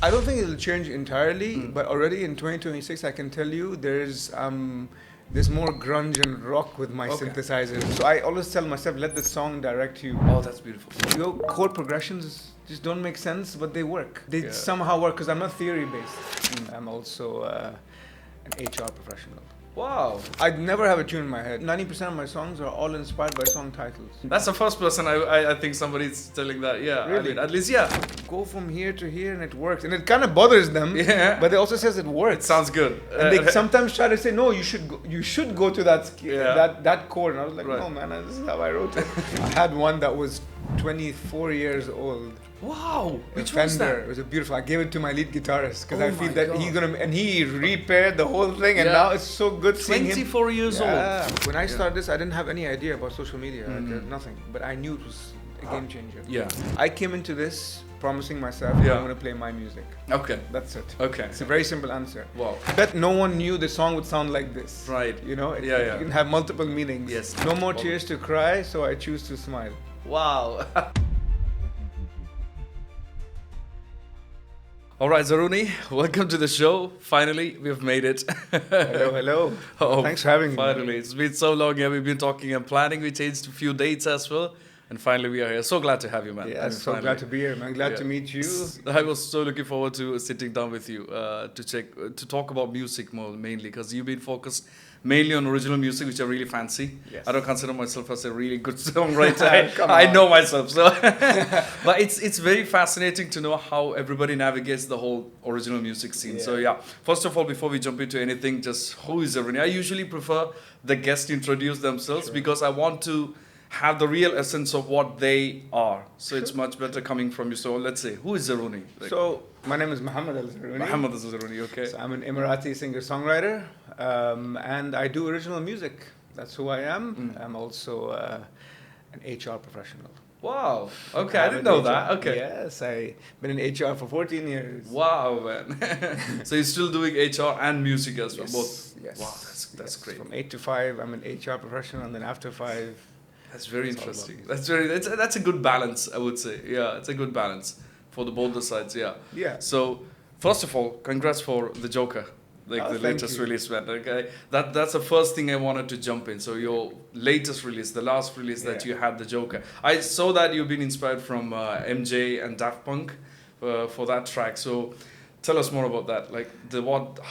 I don't think it'll change entirely, but already in 2026, I can tell you there's more grunge and rock with my Okay. synthesizers. So I always tell myself, let the song direct you. Oh, that's beautiful. Your chord progressions just don't make sense, but they work. They Yeah. somehow work because I'm not theory based. I'm also an HR professional. Wow. I'd never have a tune in my head. 90% of my songs are all inspired by song titles. That's the first person I think somebody's telling that. Yeah. I Really? mean, at least, yeah. Go from here to here and it works. And it kind of bothers them. Yeah. But it also says it works. It sounds good. And they sometimes try to say, no, you should go to Yeah. that chord. And I was like, Right. no, man, this is how I wrote it. I had one that was 24 years old. Wow. A Which one's Fender. that? It was a beautiful. I gave it to my lead guitarist because Oh I feel my that God. he's gonna, and he repaired the whole thing, and Yeah. now it's so good seeing him. 24 years old. Yeah. When I started this, I didn't have any idea about social media. Like, Mhm. nothing. But I knew it was a game changer. Yeah. I came into this promising myself Yeah. I'm gonna play my music. Okay. That's it. Okay. It's a very simple answer. Wow. I bet no one knew the song would sound like this. Right. You know, Yeah, yeah. You can have multiple meanings. Yes. No more Well- tears to cry, so I choose to smile. Wow. All right, Zarooni, welcome to the show. Finally, we've made it. Hello, hello. Oh, Thanks for having me. Finally, it's been so long. Yeah, we've been talking and planning. We changed a few dates as well, and finally we are here. So glad to have you, man. Yeah, I mean, so finally. glad to be here, man. Glad Yeah. to meet you. I was so looking forward to sitting down with you to talk about music more mainly because you've been focused mainly on original music, which I really fancy. Yes. I don't consider myself as a really good songwriter. Come I on. know myself, so but it's very fascinating to know how everybody navigates the whole original music scene. So Yeah. yeah, first of all, before we jump into anything, just who is Zarooni? I usually prefer the guest introduce themselves Sure. because I want to have the real essence of what they are. So it's much better coming from you. So let's say, who is Zarooni? Like, So, my name is Mohamed Al Zarooni. Mohamed Al Zarooni, okay. So I'm an Emirati singer-songwriter, and I do original music. That's who I am. Mm. I'm also an HR professional. Wow. Okay, I have didn't an know HR that. Okay. Yes, I've been in HR for 14 years. Wow, man. So you're still doing HR and music as well, Yes, both. yes. Wow, that's Yes. great. From 8 to 5, I'm an HR professional, and then after 5, That's very It's all about interesting. That's a good balance, I would say. Yeah, it's a good balance for both the sides. Yeah. yeah. So first of all, congrats for the Joker, like Oh, the thank latest you. release, man. Okay, that's the first thing I wanted to jump in. So your latest release, the last release that Yeah. you had, the Joker. I saw that you've been inspired from MJ and Daft Punk for that track. So tell us more about that. Like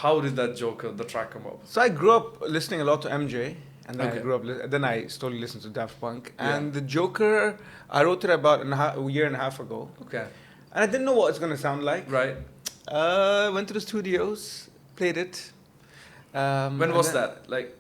how did that Joker, the track, come up? So I grew up listening a lot to MJ, and then Okay. I grew up. Then I slowly listened to Daft Punk, Yeah. and the Joker. I wrote it about a year and a half ago, Okay. and I didn't know what it's gonna sound like. Right. Went to the studios, played it. When and was then- that? Like,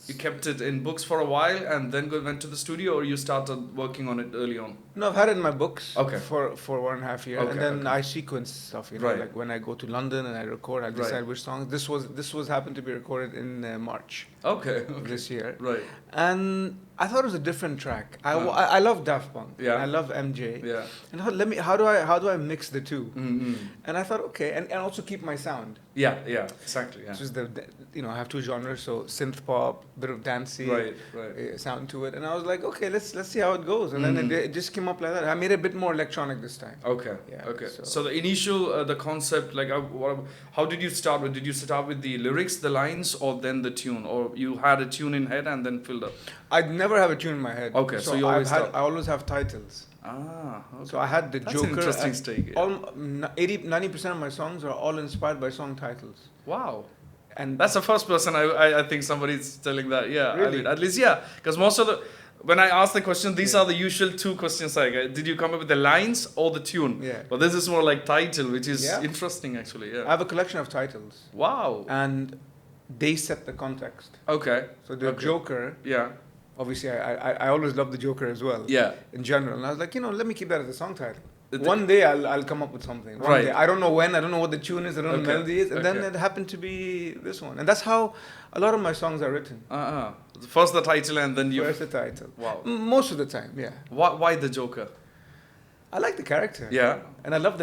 you kept it in books for a while and then went to the studio, or you started working on it early on? No, I've had it in my books. Okay. For 1.5 years, Okay, and then okay. I sequence stuff. You know, Right. like when I go to London and I record, I decide Right. which songs. This was happened to be recorded in March Okay. of Okay. this year, Right. and I thought it was a different track. Huh. I love Daft Punk. Yeah. I love MJ. Yeah. And I thought, how do I mix the two? Mm-hmm. And I thought, okay, and also keep my sound. Yeah. Yeah. Exactly. Yeah. Which is I have two genres, so synth pop, bit of dancey Right. Right. sound to it, and I was like, okay, let's see how it goes, and then Mhm. it just came up like that. I made it a bit more electronic this time. Okay. Yeah, Okay. so- So the initial, the concept, like, how did you start with? Did you start with the lyrics, the lines, or then the tune, or you had a tune in head and then filled up? I'd never have a tune in my head. Okay, so you always I start- always have titles. Ah. Okay. So I had the That's Joker. an interesting take. Yeah. 90% of my songs are all inspired by song titles, Wow. and That's the first person I think somebody's telling that. Yeah, I Really? mean, at least yeah, because most of the when I ask the question, these Yeah. are the usual two questions I get. Did you come up with the lines or the tune? Yeah. But this is more like title, which is Yeah. interesting actually. I Yeah. have a collection of titles, Wow. and they set the context. Okay. So the Okay. Joker, Yeah. obviously, I always love the Joker as well. Yeah. In general, and I was like, let me keep that as a song title. The- One day I'll come up with something. One Right. day. I don't know when. I don't know what the tune is. I don't know what the Okay. melody is. And then Okay. it happened to be this one. And that's how a lot of my songs are written. First the title and then you. First the title. Wow. Most of the time, yeah. Why the Joker? I like the character. Yeah. And I love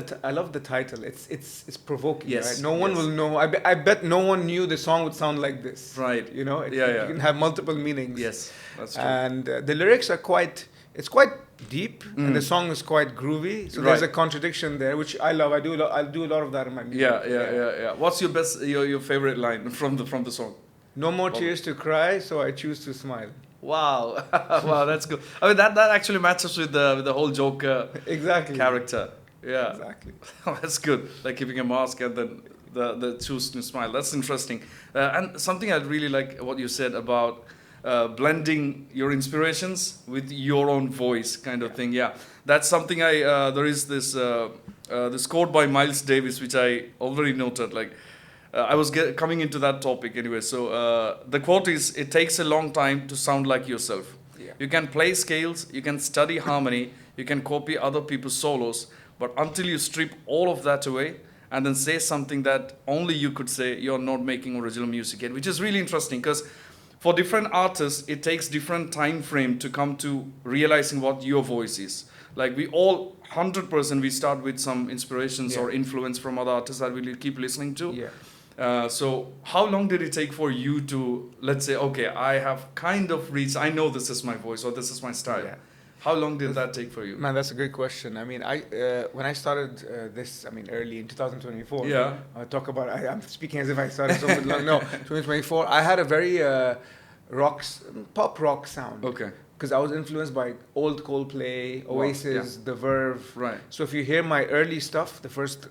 the title. It's provoking. Yes, Right? No one yes. will know. I bet no one knew the song would sound like this. Right. You know. Yeah, yeah. You can have multiple meanings. Yes, that's true. And the lyrics are quite. It's quite deep, and the song is quite groovy. So there's a contradiction there, which I love. I'll do a lot of that in my music. Yeah. What's your best, your favorite line from the song? No more tears to cry, so I choose to smile. Wow, wow, that's good. I mean, that actually matches with the whole Joker Exactly. character. Yeah, Exactly. that's good. Like keeping a mask and then the choose to smile. That's interesting. And something I really like what you said about blending your inspirations with your own voice, kind of thing. Yeah, that's something there is this quote by Miles Davis which I already noted. Like I was coming into that topic anyway. So the quote is, "It takes a long time to sound like yourself. Yeah. You can play scales, you can study harmony, you can copy other people's solos, but until you strip all of that away and then say something that only you could say, you're not making original music yet," which is really interesting because for different artists, it takes different time frame to come to realizing what your voice is. Like we all, 100%, we start with some inspirations or influence from other artists that we keep listening to. Yeah. So how long did it take for you to, let's say, okay, I have kind of reached, I know this is my voice or this is my style. Yeah. How long did that take for you? Man, that's a good question. I mean, when I started early in 2024. Yeah. Talk about, I'm speaking as if I started so long. No, 2024. I had a very pop rock sound. Okay. Because I was influenced by old Coldplay, Oasis, The Verve. Right. So if you hear my early stuff, the first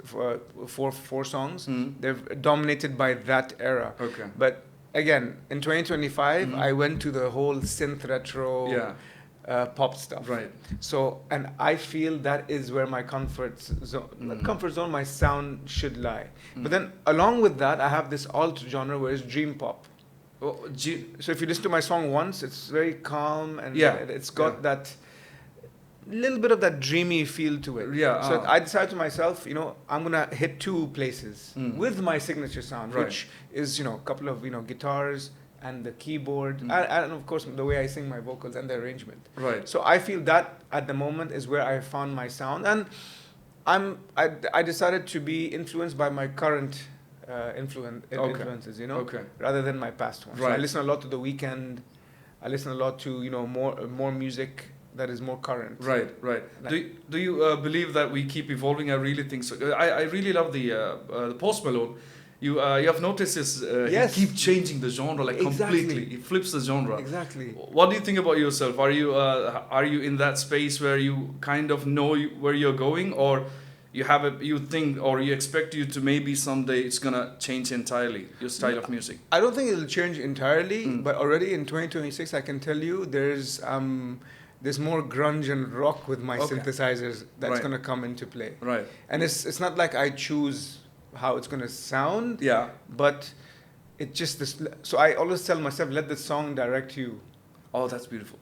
four songs, they're dominated by that era. Okay. But again, in 2025, I went to the whole synth retro pop stuff. Right. So, and I feel that is where my comfort zone, my sound should lie. But then along with that, I have this alt genre where it's dream pop. So if you listen to my song once, it's very calm and it's got that little bit of that dreamy feel to it. Yeah. So I decided to myself, I'm gonna hit two places with my signature sound, which is a couple of I and the keyboard and of course the way I sing my vocals and the arrangement. Right. So I feel that at the moment is where I found my sound, and I decided to be influenced by my current influences, rather than my past ones. Right. So I listen a lot to The Weeknd. I listen a lot to more music that is more current. Right. Do you believe that we keep evolving? I really think so. I really love the Post Malone. You have noticed this. Yes. He keeps changing the genre completely. He flips the genre. Exactly. What do you think about yourself? Are you in that space where you kind of know where you're going, or you think or you expect you to maybe someday it's gonna change entirely your style of music? I don't think it'll change entirely, but already in 2026, I can tell you there's more grunge and rock with my synthesizers that's gonna come into play. Right. And it's not like I choose how it's gonna sound. Yeah. But it just so I always tell myself, let the song direct you. Oh, that's beautiful.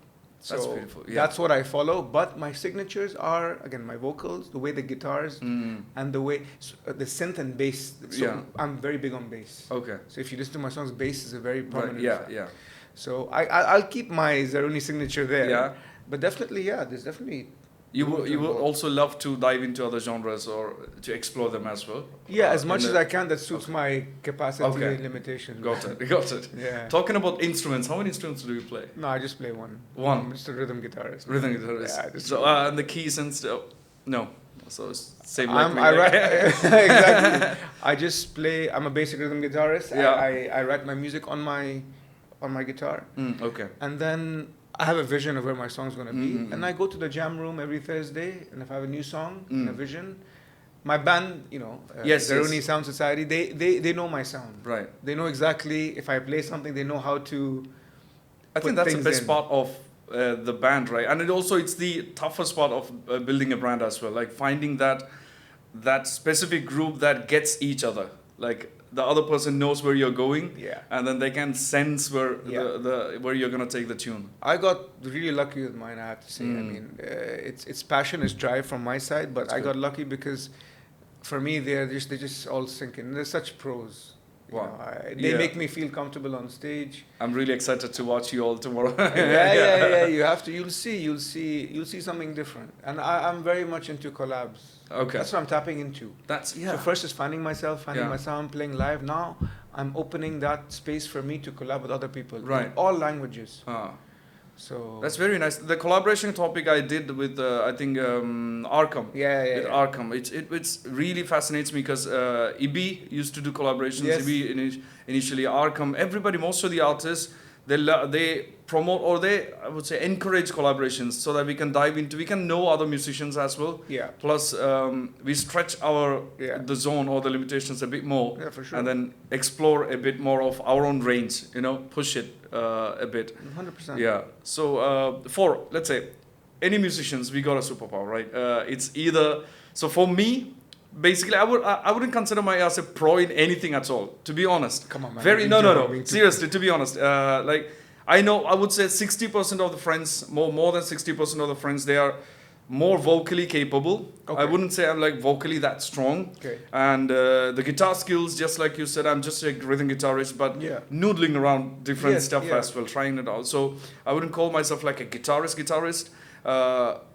That's beautiful. Yeah. That's what I follow. But my signatures are, again, my vocals, the way the guitars, and the way the synth and bass. So I'm very big on bass. Okay. So if you listen to my songs, bass is a very prominent. Right. Yeah. So I'll keep my Zarooni signature there. Yeah. But definitely, there's definitely. You will also love to dive into other genres or to explore them as well. Yeah, as much as I can. That suits my capacity limitations. Got it. Yeah. Talking about instruments, how many instruments do you play? No, I just play one. One. I'm just a rhythm guitarist. Rhythm guitarist. Yeah. So and the keys and stuff. No. So same like me. Exactly. I just play. I'm a basic rhythm guitarist. Yeah. I write my music on my guitar. Okay. And then I have a vision of where my song's going to be. And I go to the jam room every Thursday, and if I have a new song and a vision, my band, Zarooni Sound Society, they know my sound. Right. They know exactly, if I play something, they know how to I think that's the best part of the band, right? And it's the toughest part of building a brand as well, like finding that specific group that gets each other. Like the other person knows where you're going, and then they can sense where where you're gonna take the tune. I got really lucky with mine, I have to say. I mean, it's passion, it's drive from my side, but I got lucky because for me they just all sink in. They're such pros. Wow. They make me feel comfortable on stage. I'm really excited to watch you all tomorrow. Yeah. You have to. You'll see something different. And I'm very much into collabs. Okay. That's what I'm tapping into. So first is finding myself, finding my sound, playing live. Now I'm opening that space for me to collab with other people in all languages. So That's very nice. The collaboration topic I did with I think Arkham. With Arkham, it's really fascinates me because Ibi used to do collaborations. Yes. Ibi initially Arkham. Everybody, most of the artists, they promote or they, I would say, encourage collaborations so that we can dive into, we can know other musicians as well. Yeah. Plus, we stretch the zone or the limitations a bit more. Yeah, for sure. And then explore a bit more of our own range. Push it a bit. 100%. Yeah. So for, let's say, any musicians, we got a superpower, right? It's either, so for me, basically, I wouldn't consider myself as a pro in anything at all, to be honest. Come on, man. No. Seriously, to be honest, I know, I would say 60% of the friends, more than 60% of the friends, they are more vocally capable. Okay. I wouldn't say I'm like vocally that strong. Okay. And the guitar skills, just like you said, I'm just a rhythm guitarist, but noodling around different stuff as well, trying it out. So I wouldn't call myself like a guitarist.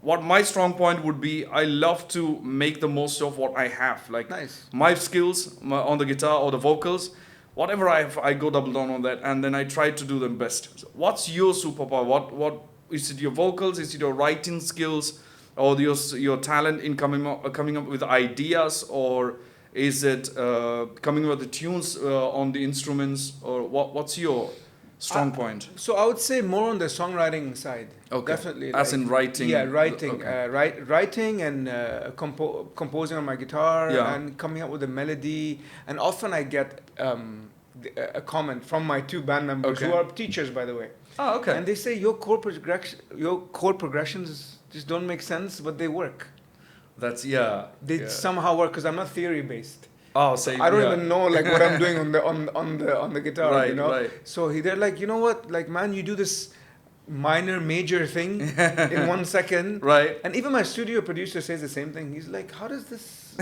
What my strong point would be, I love to make the most of what I have. Like my skills on the guitar or the vocals, whatever I have, I go double down on that, and then I try to do them best. So what's your superpower? What is it? Your vocals? Is it your writing skills, or your talent in coming up with ideas, or is it coming up with the tunes on the instruments, or what's your strong point? So I would say more on the songwriting side. Okay. Definitely. As in writing. Yeah, writing. Okay. Writing and composing on my guitar and coming up with a melody. And often I get a comment from my two band members who are teachers, by the way. Oh, okay. And they say your chord progressions just don't make sense, but they work. That's They somehow work because I'm not theory based. Oh, same. I don't even know like what I'm doing on the guitar. Right, you know. Right. So they're like, you know what, like man, you do this minor major thing in 1 second. Right. And even my studio producer says the same thing. He's like, how does this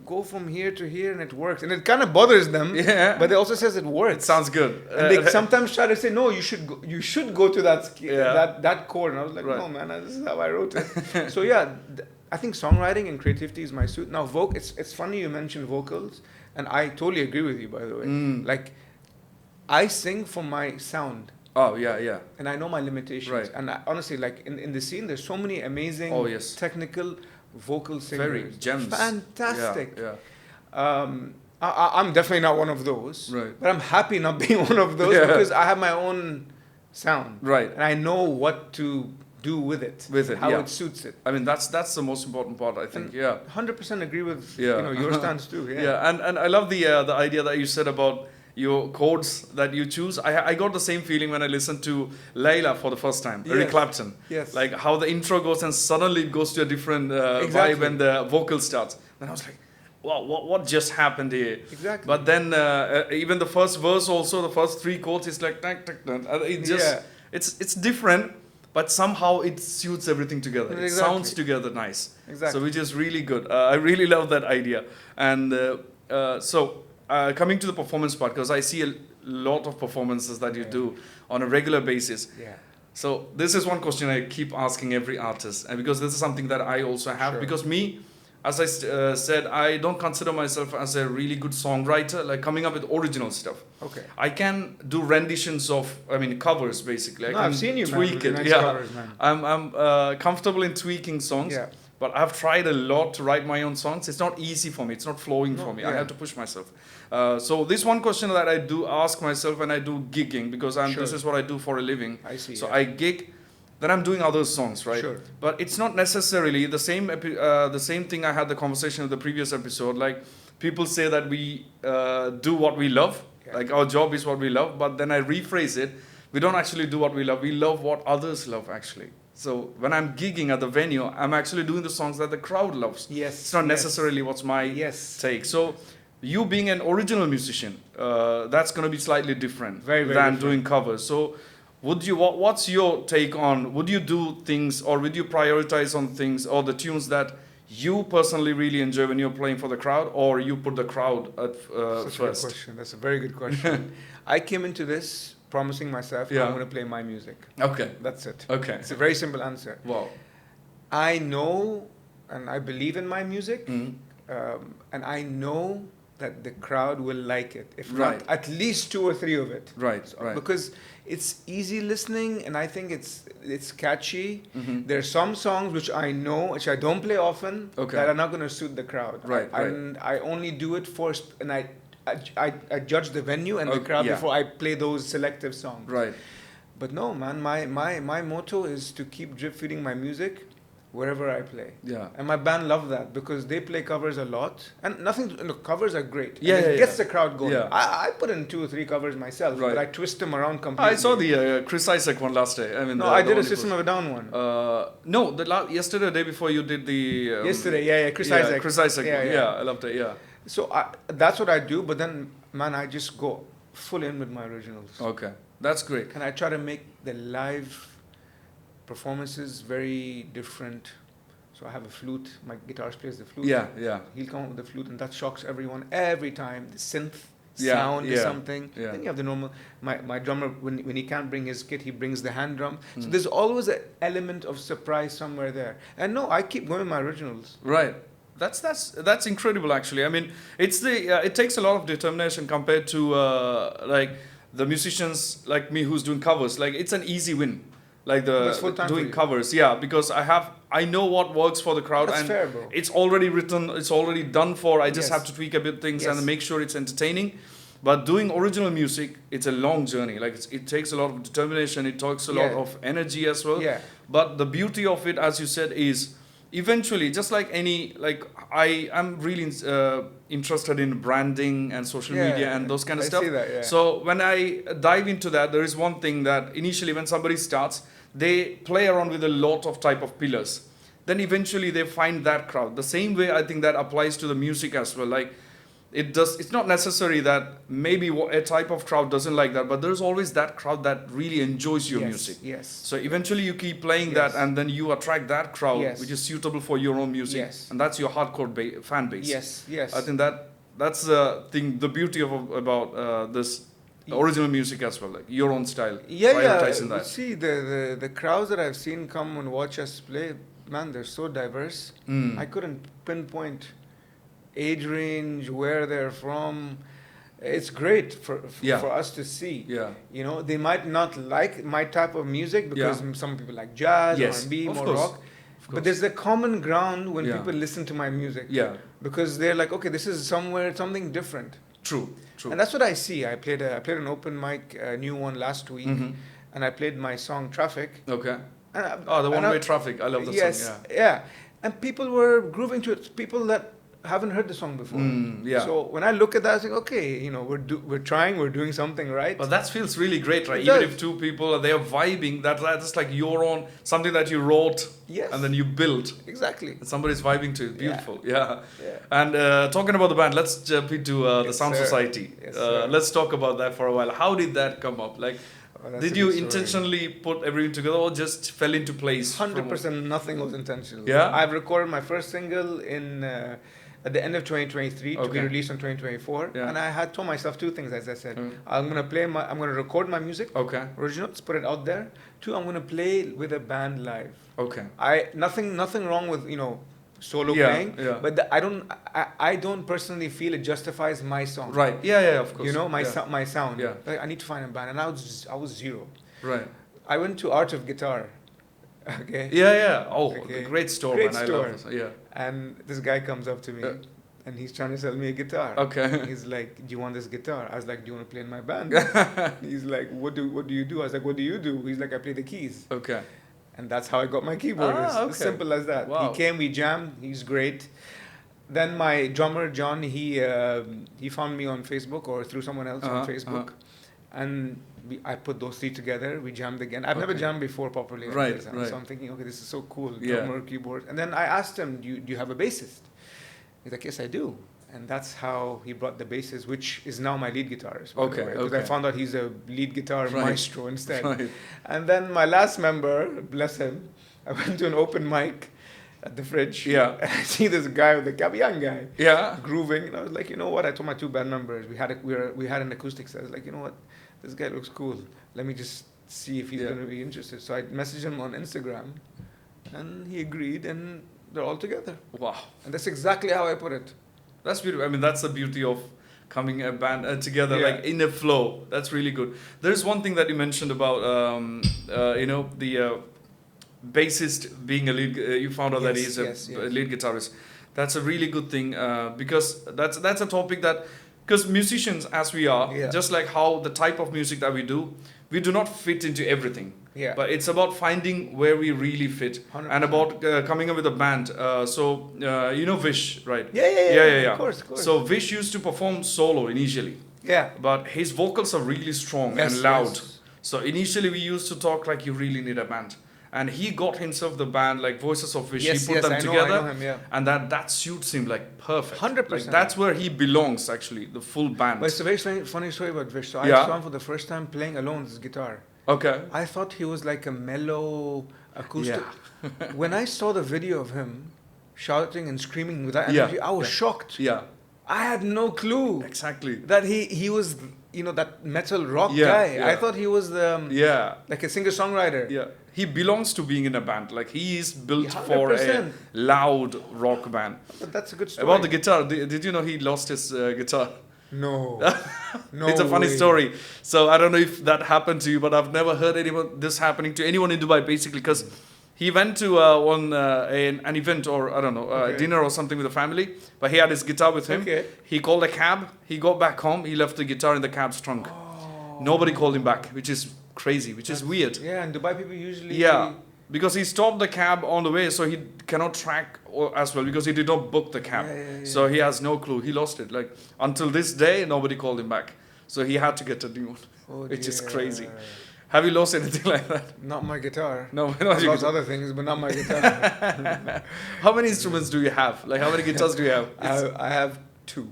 go from here to here and it works? And it kind of bothers them. Yeah. But they also says it works. It sounds good. And they sometimes try to say, no, you should go to that chord. And I was like, no, man, this is how I wrote it. So I think songwriting and creativity is my suit. Now, it's funny you mentioned vocals, and I totally agree with you, by the way. Like, I sing for my sound. Oh, yeah. And I know my limitations. Right. And honestly, like, in the scene, there's so many amazing technical vocal singers. Very gems. Fantastic. Yeah. I'm definitely not one of those. Right. But I'm happy not being one of those because I have my own sound. Right. And I know what to do with it, how it suits it. I mean, that's the most important part, I think. 100% agree with your stance too. And I love the idea that you said about your chords that you choose. I got the same feeling when I listened to Layla for the first time, Eric Clapton. Yes. Like how the intro goes and suddenly it goes to a different vibe when the vocal starts. Then I was like, wow, what just happened here? Exactly. But then even the first verse also, the first three chords, it's like, it just, it's different. But somehow it suits everything together. Exactly. It sounds together nice. Exactly. So which is really good. I really love that idea. And coming to the performance part, because I see a lot of performances that you do on a regular basis. Yeah. So this is one question I keep asking every artist, and because this is something that I also have. Because me, as I said, I don't consider myself as a really good songwriter, like coming up with original stuff. Okay. I can do renditions of, covers basically. I've seen you tweak it. Nice covers, man. I'm comfortable in tweaking songs. Yeah. But I've tried a lot to write my own songs. It's not easy for me. It's not flowing for me. I have to push myself. So this one question that I do ask myself when I do gigging, because this is what I do for a living. I see. So I gig. Then I'm doing other songs, right? Sure. But it's not necessarily the same thing. I had the conversation in the previous episode. Like people say that we do what we love, like our job is what we love. But then I rephrase it: we don't actually do what we love. We love what others love, actually. So when I'm gigging at the venue, I'm actually doing the songs that the crowd loves. Yes. It's not necessarily what's my take. So you being an original musician, that's going to be slightly different than doing covers. So. What's your take on, would you do things or would you prioritize on things or the tunes that you personally really enjoy when you're playing for the crowd, or you put the crowd at first? Good question. That's a very good question. I came into this promising myself I'm going to play my music. Okay. That's it. Okay. It's a very simple answer. Wow. I know and I believe in my music, and I know that the crowd will like it. If Right. not, at least 2 or 3 of it. Right, So- right. Because it's easy listening, and I think it's catchy. Mhm. There's some songs which I know, which I don't play often, Okay. that are not going to suit the crowd. Right, right. And I only do it for, and I judge the venue and the Okay, crowd yeah. before I play those selective songs. Right. But no, man, my motto is to keep drip feeding my music wherever I play. Yeah. And my band love that because they play covers a lot. And look, covers are great. Yeah, And it yeah, gets yeah. the crowd going. Yeah. I put in 2 or 3 covers myself, Right. but I twist them around completely. I saw the Chris Isaac one last day. I mean, No, the I did one a you System of a Down one. No, yesterday, day before you did the Yesterday, yeah, Chris yeah, Isaac. Chris Isaac. Yeah, Yeah, yeah. I loved it. Yeah. So that's what I do, but then, man, I just go full in with my originals. Okay, that's great. And I try to make the live performances very different. So I have a flute, my guitarist plays the flute. Yeah, yeah. He'll come up with the flute, and that shocks everyone every time. The synth Yeah, sound is yeah, something. yeah. Then you have the normal. My drummer, when he can't bring his kit, he brings the hand drum. So Mm. there's always an element of surprise somewhere there. And no, I keep going with my originals. Right. That's incredible. Actually, I mean, it takes a lot of determination compared to like the musicians like me who's doing covers. Like it's an easy win. Like That's full-time for doing you. covers, yeah, because I know what works for the crowd, That's and fair, bro. it's already written, it's already done for. I just Yes. have to tweak a bit things Yes. and make sure it's entertaining. But doing original music, it's a long journey. Like it takes a lot of determination. It takes a lot Yeah. of energy as well. Yeah. But the beauty of it, as you said, is eventually, just like I am really interested in branding and social Yeah, media and those kind of I stuff. see that, yeah. So when I dive into that, there is one thing that initially when somebody starts, they play around with a lot of type of pillars. Then eventually they find that crowd. The same way I think that applies to the music as well. Like it's not necessary that maybe a type of crowd doesn't like that, but there's always that crowd that really enjoys your Yes, music. Yes. So eventually you keep playing Yes. that, and then you attract that crowd, Yes. which is suitable for your own music, Yes. and that's your hardcore fan base. Yes. Yes. I think that's the thing, the beauty about this original music as well, like your own style, Yeah, prioritizing yeah. that. See, the crowds that I've seen come and watch us play, man, they're so diverse. Mm. I couldn't pinpoint age range, where they're from. It's great Yeah. for us to see. Yeah. You know, they might not like my type of music because Yeah. some people like jazz, Yes, R&B, of more course. rock. But there's a common ground when Yeah. people listen to my music. Yeah. Because they're like, okay, this is something different. True. True. And that's what I see. I played an open mic, a new one last week, Mhm. and I played my song Traffic. Okay. And Oh, the and one-way traffic. I love the yes, song. yeah. And people were grooving to it. People that haven't heard the song before. Yeah. So when I look at that, I think, okay, you know, we're trying, we're doing something right. But that feels really great, right? It Even does. if two people they are vibing, that's like your own something that you wrote Yes. and then you built. Exactly. And somebody's vibing to it. Beautiful. Yeah. Yeah. And talking about the band, let's jump into the Yes, Sound sir. Society. Yes, sir. Let's talk about that for a while. How did that come up? Like, Oh, that's did a you good story. intentionally put everything together, or just fell into place? 100% nothing was intentional. Yeah? I've recorded my first single in at the end of 2023 to be Okay. released in 2024, Yeah. and I had told myself 2 things, as I said. Mm. I'm gonna record my music, Okay. originals, put it out there. 2, I'm gonna play with a band live. Okay. Nothing wrong with solo Yeah, playing, yeah. but I don't personally feel it justifies my song. Right. Yeah. Of course. You know, Yeah. my sound. Yeah. Like, I need to find a band, and I was 0. Right. I went to Art of Guitar. Okay. Yeah. Oh, Okay. great store, Great man. store. I love it. Yeah. And this guy comes up to me, Yeah. and he's trying to sell me a guitar. Okay. He's like, "Do you want this guitar?" I was like, "Do you want to play in my band?" He's like, "What do you do?" I was like, "What do you do?" He's like, "I play the keys." Okay. And that's how I got my keyboard. Ah, It's okay. as simple as that. Wow. He came, we jammed. He's great. Then my drummer John, he found me on Facebook or through someone else on Facebook, and I put those 3 together. We jammed again. I've never Okay. jammed before properly. like Right, this. right. So I'm thinking, okay, this is so cool. Yeah. Drummer, keyboard. And then I asked him, do you have a bassist? He's like, yes, I do. And that's how he brought the bassist, which is now my lead guitarist. by the Okay, way, because I okay. found out he's a lead guitar Right. maestro instead. Right. And then my last member, bless him, I went to an open mic at the Fridge. Yeah. And I see this guy with the cab, young guy, Yeah. grooving. And I was like, you know what? I told my 2 band members, we had an acoustic set. I was like, you know what? This guy looks cool. Let me just see if he's Yeah. going to be interested. So I messaged him on Instagram, and he agreed, and they're all together. Wow. And that's exactly how I put it. That's beautiful. I mean, that's the beauty of coming a band together Yeah. like in a flow. That's really good. There's one thing that you mentioned about the bassist being a lead. You found out that Yes, he's yes, a yes. lead guitarist. That's a really good thing because that's a topic that, because musicians as we are, Yeah. just like how the type of music that we do not fit into everything. Yeah. But it's about finding where we really fit 100%. and about coming up with a band. You know Vish, right? Yeah. Of course. So Vish used to perform solo initially, Yeah. but his vocals are really strong Yes, and loud. yes. So initially we used to talk like you really need a band. And he got himself the band like Voices of Vish. Yes, He put yes, them I know together, him, yeah. and that suits him like perfect. 100%. Like, that's where he belongs actually, the full band. But it's a very funny story about Vish. So Yeah. I saw him for the first time playing alone his guitar. Okay. I thought he was like a mellow acoustic. Yeah. When I saw the video of him shouting and screaming with that Yeah, energy, I was yeah. shocked. Yeah. I had no clue Exactly. that he was, you know, that metal rock Yeah, guy. yeah. I thought he was the Yeah. like a singer-songwriter. Yeah, he belongs to being in a band. Like he is built Yeah, for a 100%. loud rock band. But that's a good story. About the guitar, did you know he lost his guitar? No. No. It's a funny way. story. So I don't know if that happened to you, but I've never heard this happening to anyone in Dubai. Basically, because he went to an event or I don't know Okay. dinner or something with the family, but he had his guitar with him. Okay. He called a cab. He got back home. He left the guitar in the cab's trunk. Oh. Nobody called him back, which is crazy, which is weird. Yeah, and Dubai people usually. Yeah, because he stopped the cab on the way, so he cannot track as well because he did not book the cab. Yeah. So he has no clue. He lost it. Like until this day, nobody called him back. So he had to get a new one, Oh, which is dear. crazy. Have you lost anything like that? Not my guitar. No, I've not your lost guitar. other things, but not my guitar. How many instruments do you have? Like how many guitars do you have? I have two.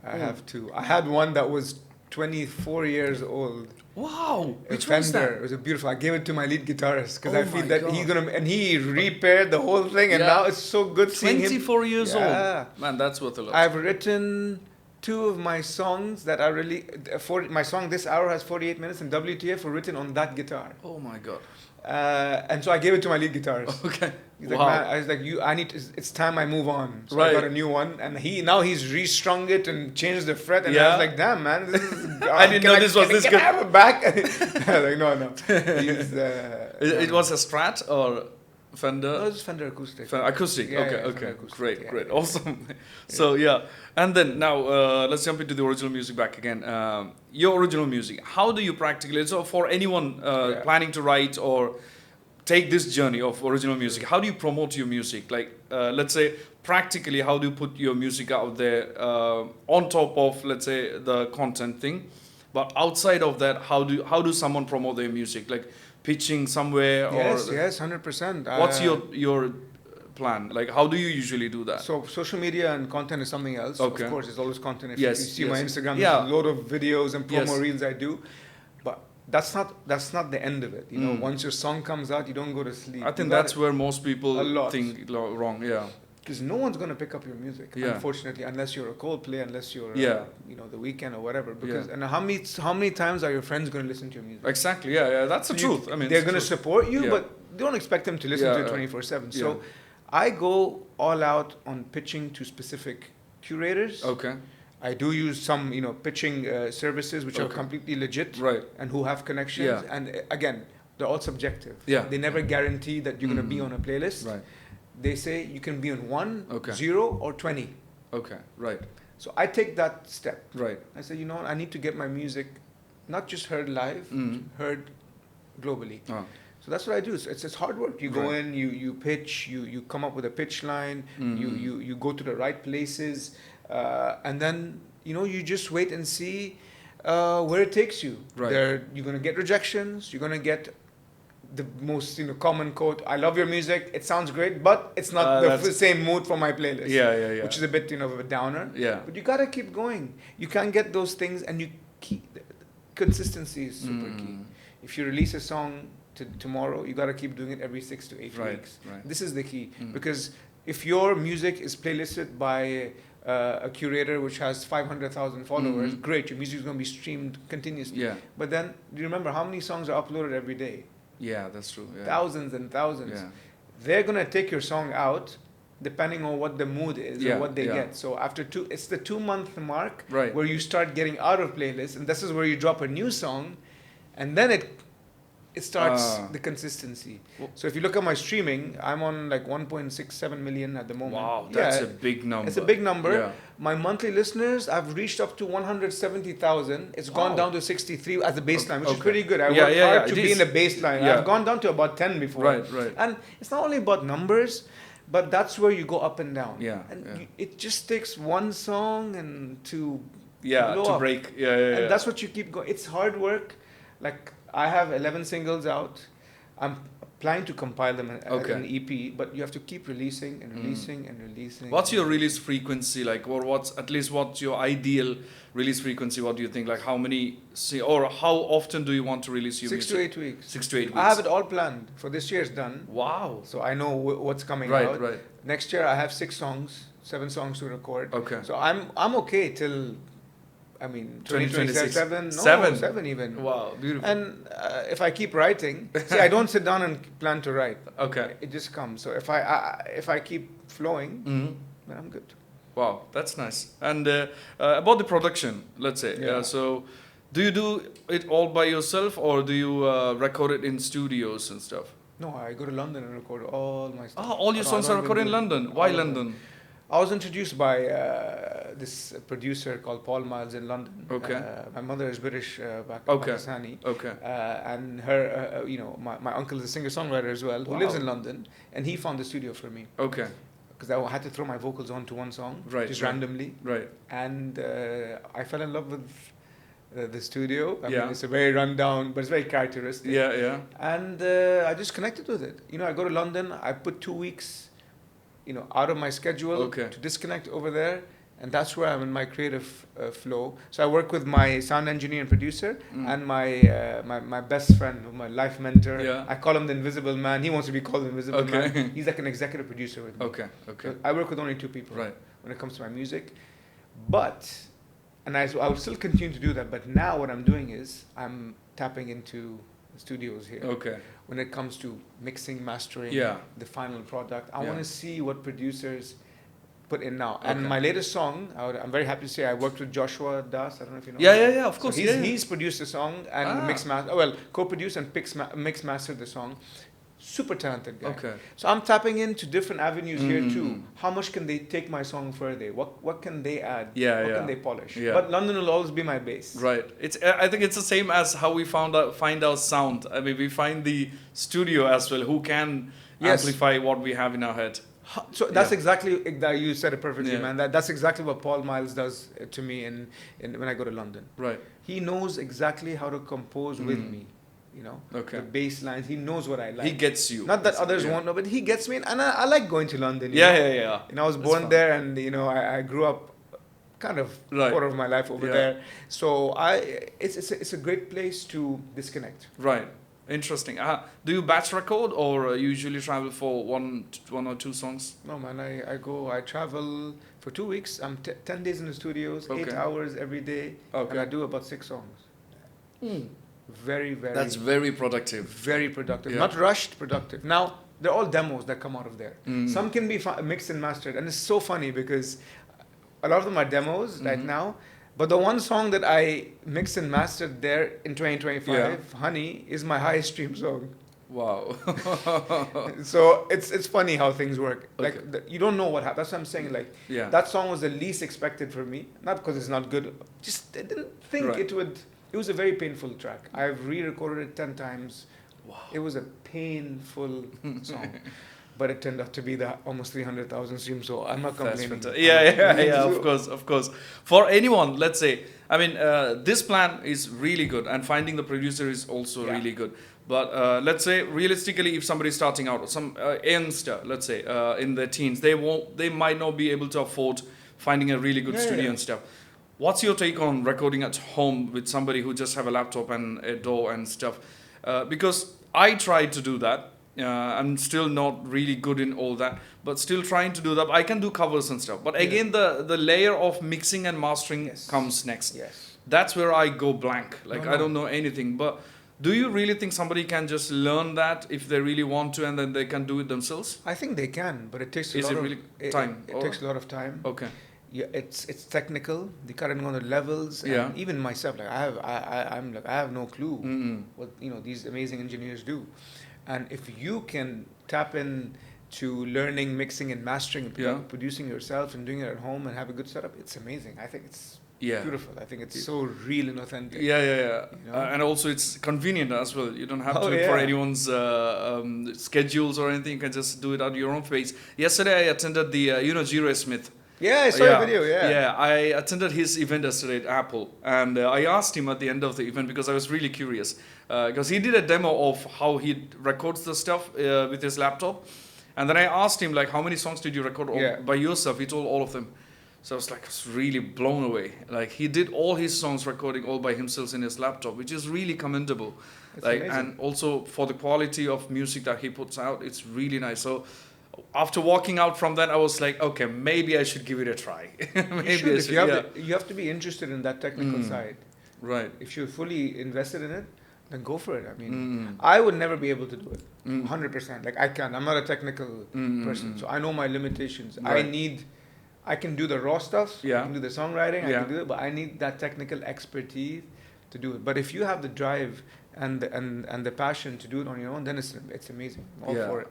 I have two. I had one that was 24 years old. Wow, A which one's Fender. that? It was a beautiful. I gave it to my lead guitarist because Oh I feel my that God. he's gonna and he repaired the whole thing, and Yeah. now it's so good seeing him. 24 years Yeah. old. Man, that's worth a lot. I've written two of my songs that are really. My song this hour has 48 minutes, and WTF were written on that guitar. Oh my god. And so I gave it to my lead guitarist. Okay. He's Wow. like, man, I was like, I need to, it's time I move on. So Right. I got a new one, and he's restrung it and changed the fret, and I Yeah. was like, damn, man, this is. I didn't know this was this can good. I have it back? I was like, no. He's, It was a Strat or Fender? No, it was Fender acoustic. Acoustic. Yeah, okay, yeah, okay, Fender acoustic, great, yeah, great, yeah. awesome. So yeah, and then now let's jump into the original music back again. Your original music. How do you practically? So for anyone Yeah. planning to write or take this journey of original music, how do you promote your music? Like let's say practically, how do you put your music out there on top of let's say the content thing? But outside of that, how do someone promote their music? Like pitching somewhere or Yes, 100%. what's your plan? Like how do you usually do that? So social media and content is something else. Okay. Of course, it's always content. If Yes, you see yes. my Instagram, Yeah. there's a load of videos and promo Yes. reels I do. But that's not the end of it. You know, Mm. once your song comes out, you don't go to sleep. I think that's where most people A lot. think wrong. Yeah. because no one's going to pick up your music, Yeah. unfortunately, unless you're a Coldplay, unless you're Yeah. The Weeknd or whatever. Because Yeah. and how many times are your friends going to listen to your music? Exactly. Yeah. That's the So truth. I mean, they're it's going to the truth. support you, Yeah. but don't expect them to listen to it Yeah. 24/7. Yeah. So I go all out on pitching to specific curators. Okay. I do use some, pitching services which are Okay. completely legit Right. and who have connections. Yeah. And again, they're all subjective. Yeah. They never guarantee that you're going to be Mm. on a playlist. Right. They say you can be on 1, Okay. 0, or 20. Okay. Right. So I take that step. Right. I say, I need to get my music not just heard live, Mm. heard globally. Oh. So that's what I do. So it's hard work. You go Right. in, you pitch, you come up with a pitch line, Mm. you go to the right places, and then you just wait and see where it takes you. Right. You're gonna get rejections. You're gonna get the most common quote. I love your music. It sounds great, but it's not the that's- same mood for my playlist. Yeah. Which is a bit of a downer. Yeah. But you gotta keep going. You can't get those things, and you keep consistency is super key. Mm. If you release a song tomorrow, you gotta keep doing it every 6 to 8 Right. weeks. Right. This is the key Mm. because if your music is playlisted by a curator which has 500,000 followers, Mhm. great. Your music is gonna be streamed continuously. Yeah. But then, do you remember how many songs are uploaded every day? Yeah. That's true. Yeah. Thousands and thousands. Yeah. They're gonna take your song out, depending on what the mood is Yeah, or what they yeah. get. So after it's the 2 month mark Right. where you start getting out of playlists, and this is where you drop a new song, and then it starts Ah. the consistency. Well- So if you look at my streaming, I'm on like 1.67 million at the moment. Wow, that's Yeah, a big number. it's a big number. Yeah. My monthly listeners, I've reached up to 170,000. It's gone Wow. down to 63 as the baseline, which is Okay. pretty good. I Yeah, worked yeah, hard yeah, to it be is. in the baseline. Yeah. I've gone down to about 10 before. Right, right. And it's not only about numbers, but that's where you go up and down. Yeah, And yeah. it just takes one song and to Yeah, blow to up. break. Yeah, yeah, yeah. And that's what you keep going. It's hard work. Like I have 11 singles out. I'm planning to compile them as Okay. an EP, but you have to keep releasing and releasing and releasing. What's your release frequency like, or what's your ideal release frequency? What do you think? Like how many, or how often do you want to release your 6 music? to 8 weeks. 6 to 8 weeks. I have it all planned for this year's done. Wow. So I know what's coming Right, out. right. Next year I have 7 songs to record. Okay. So I'm okay till, I mean, 2026. 2027. No, Seven. 7 even. Wow, beautiful. And if I keep writing, see, I don't sit down and plan to write. Okay. It just comes. So if I keep flowing, Mhm. then I'm good. Wow, that's nice. And about the production, let's say. Yeah. So, do you do it all by yourself, or do you record it in studios and stuff? No, I go to London and record all my stuff. Ah, all your No, I songs don't are even recorded in do- London. all Why of them. London? I was introduced by this producer called Paul Miles in London. Okay. My mother is British, Okay. Pakistani. Okay. And her, my uncle is a singer-songwriter as well, who lives Wow. in London, and he found the studio for me Okay. because I had to throw my vocals onto one song, Right, just right. randomly, Right. and I fell in love with the studio. I Yeah. mean, it's a very rundown, but it's very characteristic. Yeah, yeah. And I just connected with it. I go to London, I put 2 weeks, out of my schedule Okay. to disconnect over there. And that's where I'm in my creative flow. So I work with my sound engineer and producer and my best friend, my life mentor. Yeah. I call him the Invisible Man. He wants to be called the Invisible Okay. Man. He's like an executive producer with me. Okay. Okay. So I work with only 2 people Right. when it comes to my music. I will still continue to do that. But now what I'm doing is I'm tapping into the studios here. Okay. When it comes to mixing, mastering, Yeah. the final product, I Yeah. want to see what producers put in now. And Okay. my latest song, I'm very happy to say I worked with Joshua Das. I don't know if you know. Yeah, him. yeah, yeah. Of So course. he's, yeah. he's produced the song and Ah. co-produced and mix mastered the song. Super talented guy. Okay. So I'm tapping into different avenues here Mhm. too. How much can they take my song further? What can they add? Yeah, What yeah. can they polish? Yeah. But London will always be my base. Right. I think it's the same as how we find our sound. I mean, we find the studio as well who can Yes. amplify what we have in our head. So that's Yeah. exactly that you said it perfectly, Yeah. man. That's exactly what Paul Miles does to me in when I go to London. Right. He knows exactly how to compose with Mm. me. Okay. The bass lines. He knows what I like. He gets you. Not that others Yeah. won't know, but he gets me, and I like going to London. Yeah, yeah, yeah. I was That's born fun. there, and I grew up kind of Right. quarter of my life over Yeah. there. So it's a great place to disconnect. Right. Interesting. Do you batch record or usually travel for one or two songs? No, man, I travel for 2 weeks. I'm 10 days in the studios, 8 Okay. hours every day, Okay. and I do about 6 songs. Very, very, That's very productive. very productive. Yeah. Not rushed, productive. Now, they're all demos that come out of there. Mm. Some can be mixed and mastered, and it's so funny because a lot of them are demos right Mhm. now. But the one song that I mixed and mastered there in 2025, Honey, is my highest stream song. Wow. So it's funny how things work. Okay. Like you don't know what happened. That's what I'm saying. Like Yeah. that song was the least expected for me. Not because it's not good. Just I didn't think Right. it would. It was a very painful track. I've re-recorded it 10 times. Wow. It was a painful song. But it turned out to be the almost 300,000 streams, so I'm not That's complaining. fantastic. Yeah, of course, of course. For anyone, let's say, I mean, this plan is really good, and finding the producer is also Yeah. really good. But let's say, realistically, if somebody's starting out, some youngster, let's say, in their teens, they might not be able to afford finding a really good Yeah, studio yeah. and stuff. What's your take on recording at home with somebody who just have a laptop and a DAW and stuff? Because I tried to do that. I'm still not really good in all that, but still trying to do that. I can do covers and stuff. But Yeah. again, the layer of mixing and mastering Yes. comes next. Yes. That's where I go blank. Like, No, I no. don't know anything. But Do you really think somebody can just learn that if they really want to, and then they can do it themselves? I think they can, but it takes a Is lot it of really time? It takes a lot of time. Okay. Yeah, it's technical. The current on the levels, and Yeah. even myself, like I'm like I have no clue Mm-mm. what these amazing engineers do, and if you can tap in to learning, mixing, and mastering, and Yeah. producing yourself and doing it at home and have a good setup, it's amazing. I think it's Yeah. beautiful. I think it's so real and authentic. Yeah. You know? And also it's convenient as well. You don't have Oh, to look for yeah. anyone's schedules or anything. You can just do it at your own pace. Yesterday I attended the, Giro Smith. Yeah, I saw a video. Yeah. Yeah, I attended his event yesterday at Apple, and I asked him at the end of the event because I was really curious, because he did a demo of how he records the stuff with his laptop, and then I asked him like, how many songs did you record Yeah. by yourself? He told all of them. So I was really blown away. Like he did all his songs recording all by himself in his laptop, which is really commendable. It's Like, amazing. and also for the quality of music that he puts out, it's really nice. So after walking out from that, I was like, okay, maybe I should give it a try. Maybe You should. I If should. you have to be interested in that technical side. Right. If you're fully invested in it, then go for it. I mean, Mm. I would never be able to do it. Mm. 100%. Like I can't. I'm not a technical person, so I know my limitations. Right. I can do the raw stuff. Yeah. I can do the songwriting. I Yeah. can do it, but I need that technical expertise to do it. But if you have the drive and the passion to do it on your own, then it's amazing. I'm all Yeah. for it.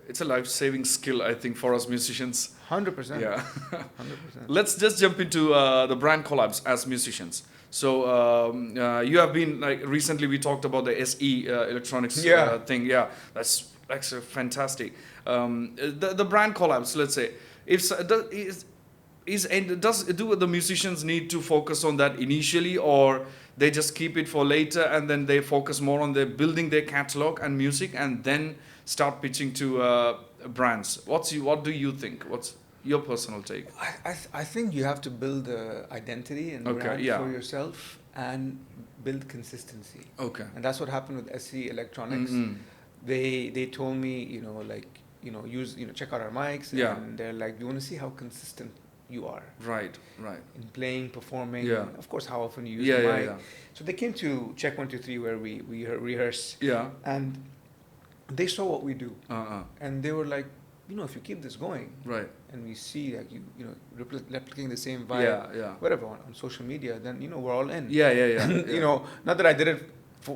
It's a life-saving skill, I think, for us musicians. 100%. Yeah. 100%. Let's just jump into the brand collabs as musicians. So you have been like recently we talked about the SE electronics Yeah. thing. Yeah, that's fantastic. The brand collabs. Let's say if do the musicians need to focus on that initially, or they just keep it for later and then they focus more on building their catalog and music and then start pitching to brands? What do you think? What's your personal take? I think you have to build an identity and Okay, brand yeah. for yourself and build consistency. Okay. And that's what happened with SE Electronics. Mm-mm. They told me, use, check out our mics. Yeah. And they're like, we want to see how consistent you are Right. in playing, performing. Yeah. And of course, how often you use Yeah, the yeah, mic. yeah. So they came to check 1, 2, 3 where we rehearse. Yeah. And they saw what we do. Uh-uh. And they were like, if you keep this going, Right. and we see like replicating the same vibe, Yeah. whatever on social media, then we're all in. Yeah. And, not that I did it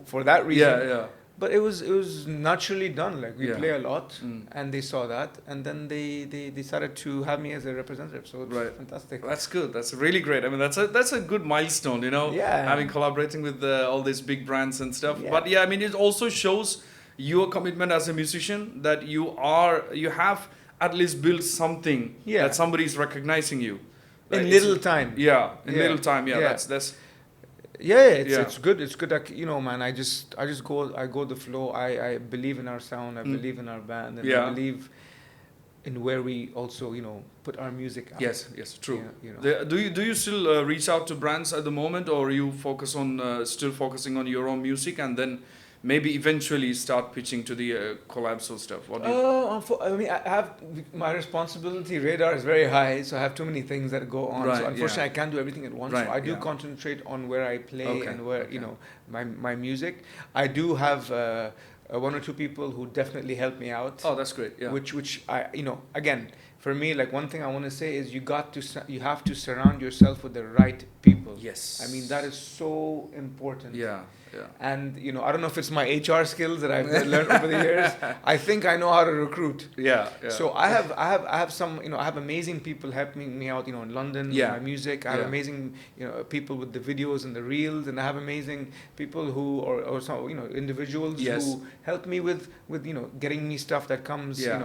for that reason, Yeah. but it was naturally done. Like we Yeah. play a lot, Mm. and they saw that, and then they decided to have me as a representative. So it's Right. fantastic. That's good. That's really great. I mean, that's a good milestone, Yeah. having collaborating with all these big brands and stuff. Yeah. But yeah, I mean, it also shows your commitment as a musician that you have at least built something Yeah. that somebody is recognizing you. In Like, little it's- time. Yeah, in Yeah. little time. Yeah, Yeah. that's Yeah, Yeah. it's good. It's good. Like, man, I just go the flow. I believe in our sound. I believe in our band, and Yeah. I believe in where we also put our music out. yes, true. Yeah, Do you still reach out to brands at the moment, or you focus on still focusing on your own music and then maybe eventually start pitching to the collabs or stuff? What do you? I mean, I have my responsibility radar is very high, so I have too many things that go on. Right, So unfortunately, yeah. I can't do everything at once. Right, so I do yeah. concentrate on where I play Okay, and where okay. my music. I do have one or two people who definitely help me out. Oh, that's great. Yeah. Which I again, for me, like one thing I want to say is you have to surround yourself with the right people. Yes. I mean, that is so important. Yeah. And I don't know if it's my HR skills that I've learned over the years. I think I know how to recruit. Yeah. So I have some I have amazing people helping me out in London with Yeah. my music. I have Yeah. amazing people with the videos and the reels, and I have amazing people who or some individuals Yes. who help me with getting me stuff that comes Yeah,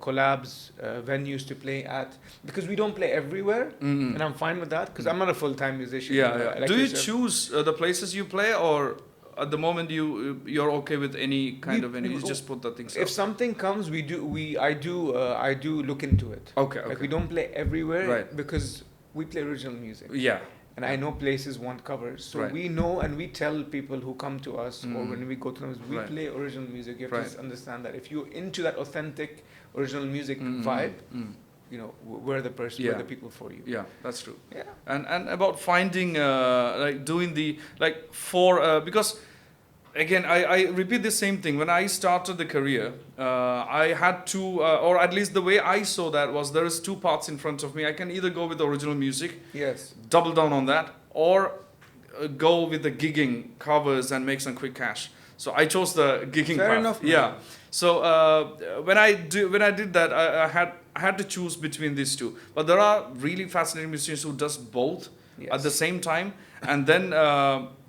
collabs, venues to play at, because we don't play everywhere, Mm. and I'm fine with that because I'm not a full-time musician. Yeah. Like Do you yourself. choose the places you play, or at the moment you're okay with any kind of venue? You just put the things. If up? something comes, I do look into it. Okay. Like we don't play everywhere, Right. because we play original music. Yeah. And I know places want covers. So Right. we know, and we tell people who come to us or when we go to them, we Right. play original music. You have Right. to just understand that if you're into that authentic original music Mm. vibe, Mm. we're the person, Yeah. we're the people for you. Yeah, that's true. Yeah. And about finding doing the for because again, I repeat the same thing. When I started the career, I had to, or at least the way I saw that was there is two paths in front of me. I can either go with the original music, Yes. double down on that, or go with the gigging covers and make some quick cash. So I chose the gigging Fair path. enough, man. Yeah. So when I did that, I had to choose between these two. But there are really fascinating musicians who does both at the same time, and then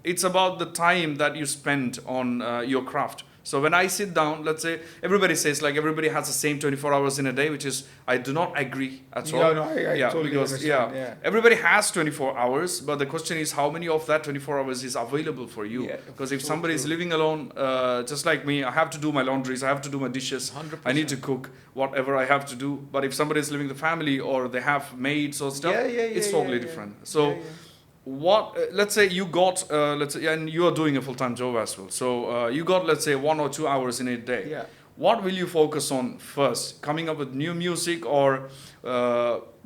it's about the time that you spend on your craft. So when I sit down, let's say everybody says like everybody has the same 24 hours in a day, which is I do not agree at all. No, I totally because understand. everybody has 24 hours, but the question is how many of that 24 hours is available for you? Yeah, Because if so somebody is true. living alone, just like me, I have to do my laundries, I have to do my dishes, 100%. I need to cook whatever I have to do. But if somebody is living the family or they have maids or stuff, it's totally different. So. What let's say you got and you are doing a full-time job as well, so you got, let's say, 1 or 2 hours in a day. Yeah. What will you focus on first, coming up with new music, or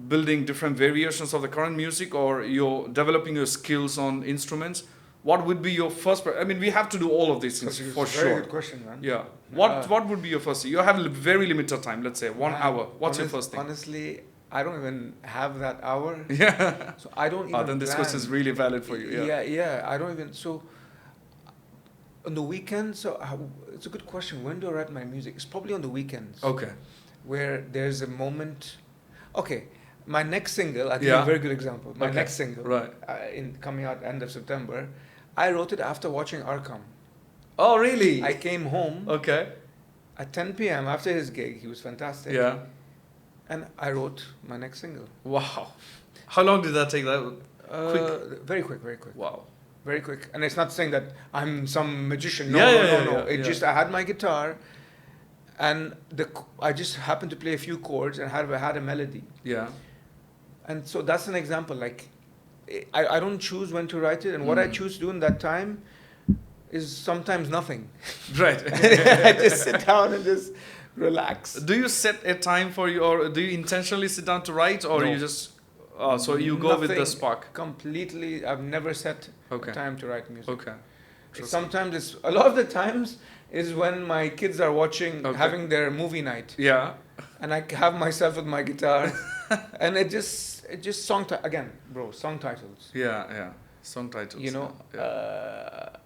building different variations of the current music, or you're developing your skills on instruments? What would be your first I mean, we have to do all of these things for sure. Very good question, man. Yeah. What would be your first thing? You have very limited time, let's say 1 hour. What's your first thing? Honestly, I don't even have that hour. Yeah. So I don't even Then this plan. question is really valid for you. Yeah. I don't even. So on the weekends, it's a good question. When do I write my music? It's probably on the weekends. Okay. Where there's a moment. Okay, my next single. I think a very good example. My next single, right, in coming out end of September, I wrote it after watching Arkham. Oh, really? I came home. Okay. At 10 p.m. after his gig. He was fantastic. Yeah. And I wrote my next single. Wow. How long did that take? That quick. Very quick. Wow. Very quick. And it's not saying that I'm some magician. No. Just I had my guitar, and I just happened to play a few chords and had a melody. Yeah. And so that's an example. Like, I don't choose when to write it, and what I choose to do in that time is sometimes nothing. Right. I just sit down and just relax. Do you set a time for you, or do you intentionally sit down to write, or you just so you go with the spark? Completely. I've never set a time to write music. Okay. Sometimes it's a lot of the times is when my kids are watching, having their movie night. Yeah. And I have myself with my guitar, and it just song titles. Yeah. Song titles. You know,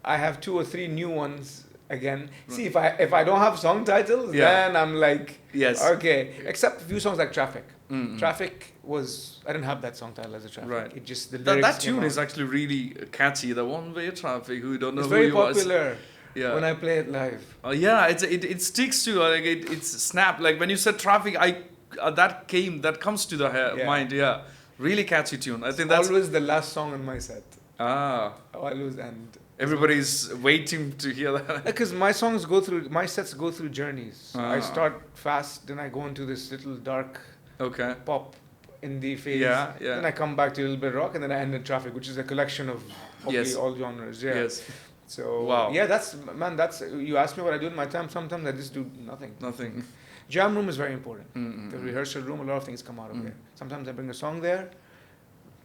I have 2 or 3 new ones. Again, see if I don't have song titles, then I'm like, okay. Except a few songs like Traffic. Traffic I didn't have that song title as a Traffic. Right. It just the lyrics that tune is actually really catchy. The one-way traffic. Who don't know it's who very you are. popular. When I play it live. It sticks to like it's snap. Like when you said Traffic, that comes to the mind. Yeah, really catchy tune. I think that's always the last song on my set. Always end. Everybody's waiting to hear that. Because my sets go through journeys. I start fast, then I go into this little dark pop indie phase. Yeah. Then I come back to a little bit of rock, and then I end in Traffic, which is a collection of hopefully all genres. Yeah. Yes. So that's you ask me what I do in my time. Sometimes I just do nothing. Nothing. Jam room is very important. The rehearsal room, a lot of things come out of there. Sometimes I bring a song there,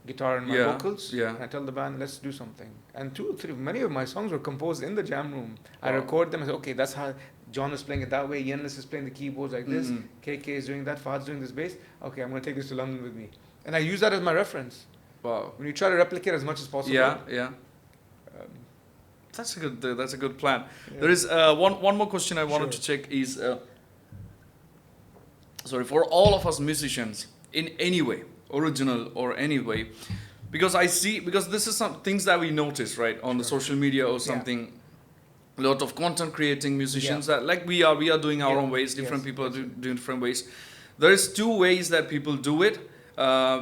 guitar and my vocals, and I tell the band, let's do something. And 2 or 3, many of my songs were composed in the jam room. I record them and say, okay, that's how John is playing it that way, Yenlis is playing the keyboards like this, KK is doing that, Fahad's doing this bass. Okay, I'm going to take this to London with me. And I use that as my reference. Wow. When you try to replicate as much as possible. Yeah. That's a good plan. Yeah. There is one more question I wanted to check is, for all of us musicians, in any way, original or any way, because this is some things that we notice, right, on the social media or something. A lot of content creating musicians that like we are doing our own ways. Different people are doing different ways. There is 2 ways that people do it,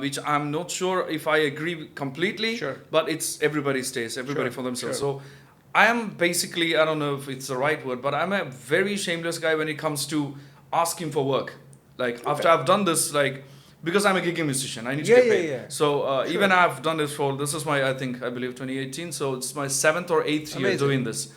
which I'm not sure if I agree completely. But it's everybody's taste, everybody for themselves. So I am basically, I don't know if it's the right word, but I'm a very shameless guy when it comes to asking for work. Like after I've done this, like because I'm a gigging musician, I need to get paid. So even I've done this this is my, I believe 2018. So it's my 7th or 8th year doing this.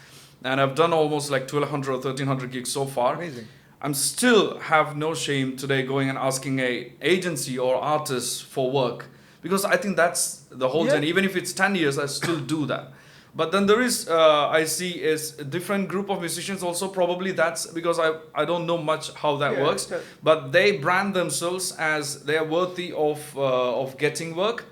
And I've done almost like 1,200 or 1,300 gigs so far. Amazing. I'm still have no shame today going and asking a agency or artist for work. Because I think that's the whole journey. Even if it's 10 years, I still do that. But then there is, I see, is a different group of musicians also. Probably that's because I don't know much how that works. But they brand themselves as they are worthy of getting work,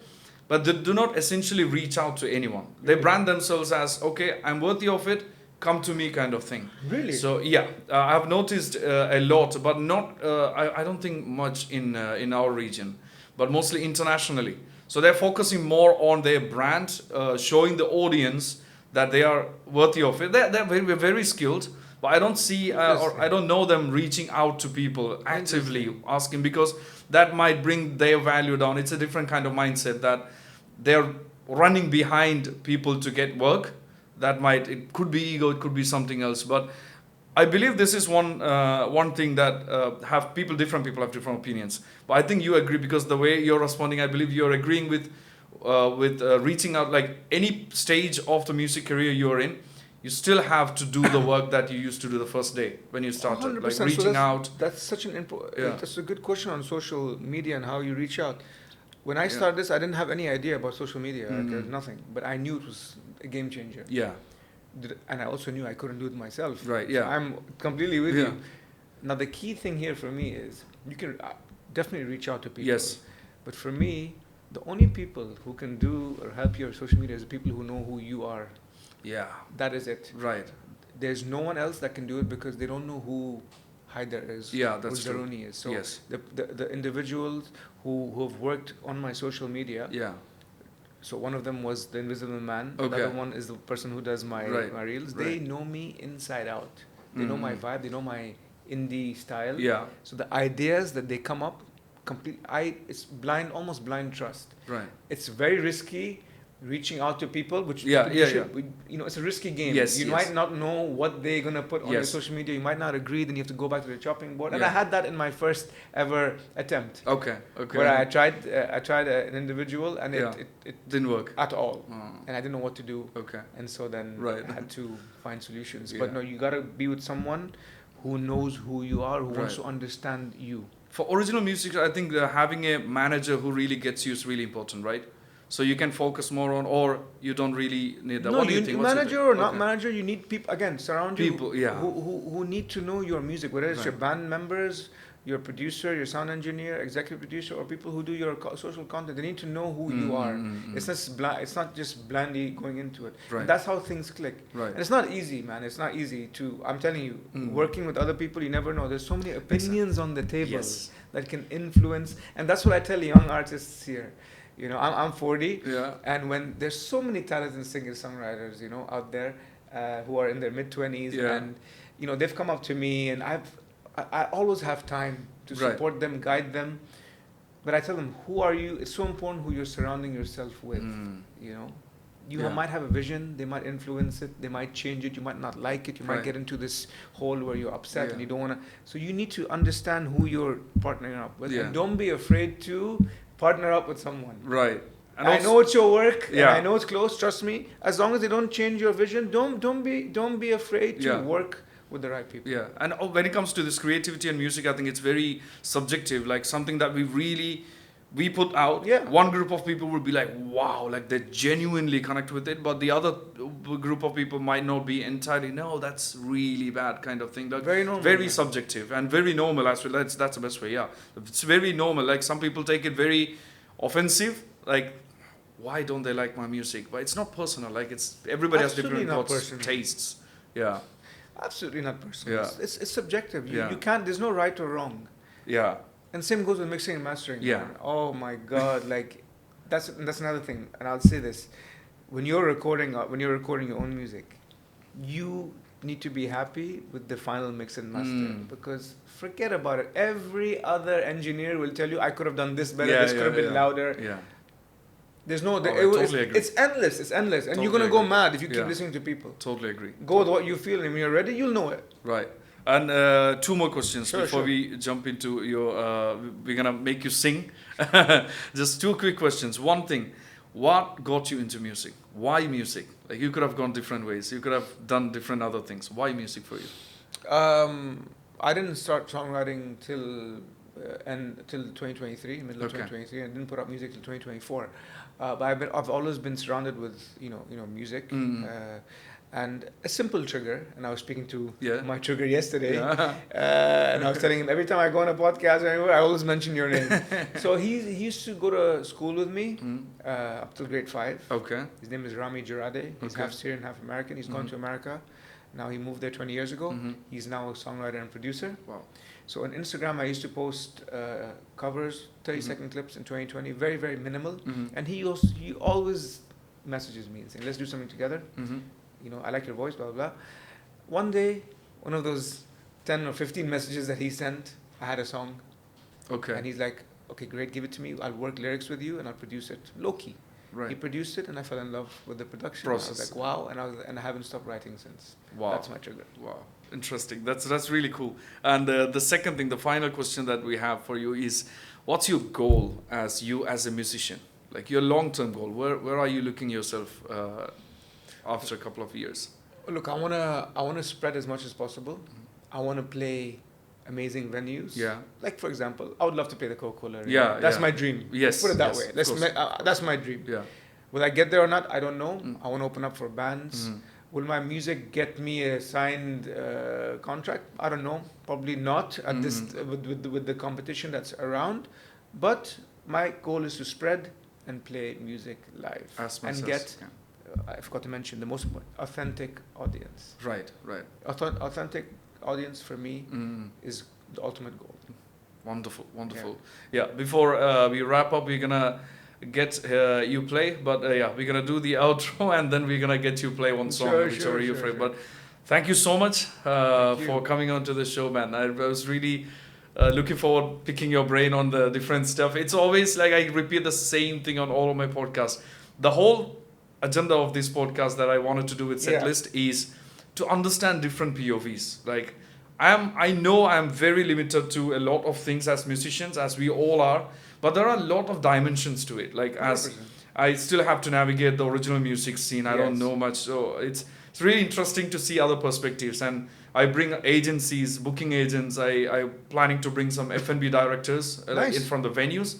but they do not essentially reach out to anyone. They brand themselves as, okay, I'm worthy of it, come to me, kind of thing. Really? So yeah, I've noticed a lot, but not. I don't think much in our region, but mostly internationally. So they're focusing more on their brand, showing the audience that they are worthy of it. They're very, very skilled, but I don't see or I don't know them reaching out to people actively asking, because that might bring their value down. It's a different kind of mindset that they're running behind people to get work. It could be ego, it could be something else, but I believe this is one thing that different people have different opinions. But I think you agree, because the way you're responding, I believe you're agreeing with reaching out. Like any stage of the music career you're in, you still have to do the work that you used to do the first day when you started, 100%. like reaching out. That's such that's a good question on social media and how you reach out. When I started this, I didn't have any idea about social media. Like, nothing, but I knew it was a game changer. Yeah. And I also knew I couldn't do it myself. Right, yeah. So I'm completely with you. Now, the key thing here for me is you can definitely reach out to people. Yes. But for me, the only people who can do or help your social media is the people who know who you are. Yeah. That is it. Right. There's no one else that can do it, because they don't know who Haider is. Yeah, that's who true. Zarooni is. So Yes. the individuals who have worked on my social media. Yeah. So one of them was the Invisible Man. Okay. The other one is the person who does my reels. They know me inside out. They know my vibe. They know my indie style. Yeah. So the ideas that they come up, it's almost blind trust. Right. It's very risky reaching out to people, which it's a risky game. You might not know what they're gonna put on your social media. You might not agree. Then you have to go back to the chopping board. And I had that in my first ever attempt. Okay. Where I tried an individual, and it didn't work at all, and I didn't know what to do. Okay. And so then I had to find solutions. Yeah. But no, you gotta be with someone who knows who you are, who wants to understand you. For original music, I think having a manager who really gets you is really important, right? So you can focus more on, or you don't really need that. No, what do you think? Manager or not manager, you need people, again, surround you. People, who need to know your music, whether it's your band members, your producer, your sound engineer, executive producer, or people who do your social content. They need to know who you are. It's not just blindly going into it. Right. That's how things click. Right. And it's not easy, man. It's not easy I'm telling you, working with other people, you never know. There's so many opinions on the table that can influence. And that's what I tell young artists here. You know, I'm 40, and when there's so many talented singer-songwriters, out there who are in their mid-20s, and they've come up to me, and I always have time to support them, guide them, but I tell them, who are you? It's so important who you're surrounding yourself with. You might have a vision, they might influence it, they might change it, you might not like it, you might get into this hole where you're upset and you don't want to. So you need to understand who you're partnering up with, and don't be afraid to partner up with someone. Right. And I know it's your work. And I know it's close. Trust me. As long as they don't change your vision, don't be afraid to work with the right people. Yeah. And when it comes to this creativity and music, I think it's very subjective. Like something that we put out. Yeah. One group of people will be like, wow, like they genuinely connect with it, but the other group of people might not be entirely. No, that's really bad, kind of thing. Like very normal. Very subjective and very normal as well. That's the best way. Yeah. It's very normal. Like some people take it very offensive. Like, why don't they like my music? But it's not personal. Like everybody has different tastes. Yeah. Absolutely not personal. Yeah. It's subjective. You can't. There's no right or wrong. Yeah. And same goes with mixing and mastering. Yeah. Man. Oh my God! Like, that's another thing. And I'll say this: when you're recording your own music, you need to be happy with the final mix and master, because forget about it. Every other engineer will tell you, I could have done this better. This could have been louder. Yeah. There's no. Totally agree. It's endless. It's endless, and Totally you're gonna agree. go mad if you keep listening to people. Totally agree. Go with what you feel, and when you're ready, you'll know it. Right. And two more questions before we jump into your. We're gonna make you sing. Just two quick questions. One thing, what got you into music? Why music? Like you could have gone different ways. You could have done different other things. Why music for you? I didn't start songwriting till 2023, middle of 2023, and didn't put out music till 2024. But I've always been surrounded with music. And a simple trigger, and I was speaking to my trigger yesterday, and I was telling him every time I go on a podcast or anywhere, I always mention your name. So he used to go to school with me up till grade 5. Okay. His name is Rami Jarade. He's half Syrian, half American. He's gone to America. Now he moved there 20 years ago. He's now a songwriter and producer. Wow. So on Instagram, I used to post covers, 30-second clips in 2020, very, very minimal. And he always messages me and saying, let's do something together. I like your voice, blah, blah, blah. One day, one of those 10 or 15 messages that he sent, I had a song. Okay. And he's like, okay, great, give it to me. I'll work lyrics with you and I'll produce it low-key. Right. He produced it and I fell in love with the production. Process. I was like, wow. And I haven't stopped writing since. Wow. That's my trigger. Wow. Interesting. That's really cool. And the second thing, the final question that we have for you is, what's your goal as a musician? Like your long-term goal? Where are you looking yourself after a couple of years? Look, I wanna spread as much as possible. I wanna play amazing venues. Yeah. Like for example, I would love to play the Coca-Cola Arena. Yeah. That's my dream. Yes. Put it that yes, way. That's my dream. Yeah. Will I get there or not? I don't know. I want to open up for bands. Will my music get me a signed contract? I don't know. Probably not at this with the competition that's around. But my goal is to spread and play music live and get. I forgot to mention the most authentic audience. Right. Authentic audience for me is the ultimate goal. Wonderful. Yeah. Before we wrap up, we're gonna get you play, but we're gonna do the outro and then we're gonna get you play one song, whichever you play. But thank you so much for coming on to the show, man. I was really looking forward picking your brain on the different stuff. It's always like I repeat the same thing on all of my podcasts. The whole agenda of this podcast that I wanted to do with Setlist is to understand different POVs. Like I know I'm very limited to a lot of things as musicians, as we all are, but there are a lot of dimensions to it. Like 100%. As I still have to navigate the original music scene. I don't know much, so it's really interesting to see other perspectives. And I bring agencies, booking agents. I'm planning to bring some F&B directors like in from the venues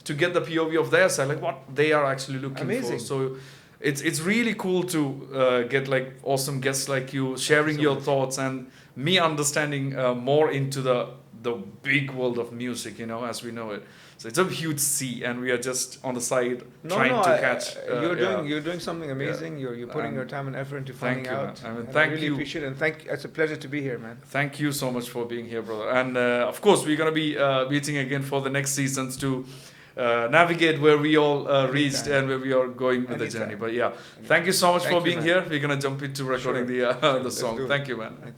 to get the POV of their side, like what they are actually looking for. So it's really cool to get like awesome guests like you sharing your thoughts and me understanding more into the big world of music, as we know it. So it's a huge sea, and we are just on the side trying to catch. You're doing something amazing. You're putting your time and effort into finding out. I really appreciate it. And it's a pleasure to be here, man. Thank you so much for being here, brother. And of course, we're gonna be meeting again for the next seasons to navigate where we all reached and where we are going with the journey. But thank you so much for being here. We're gonna jump into recording the song. Thank you, man.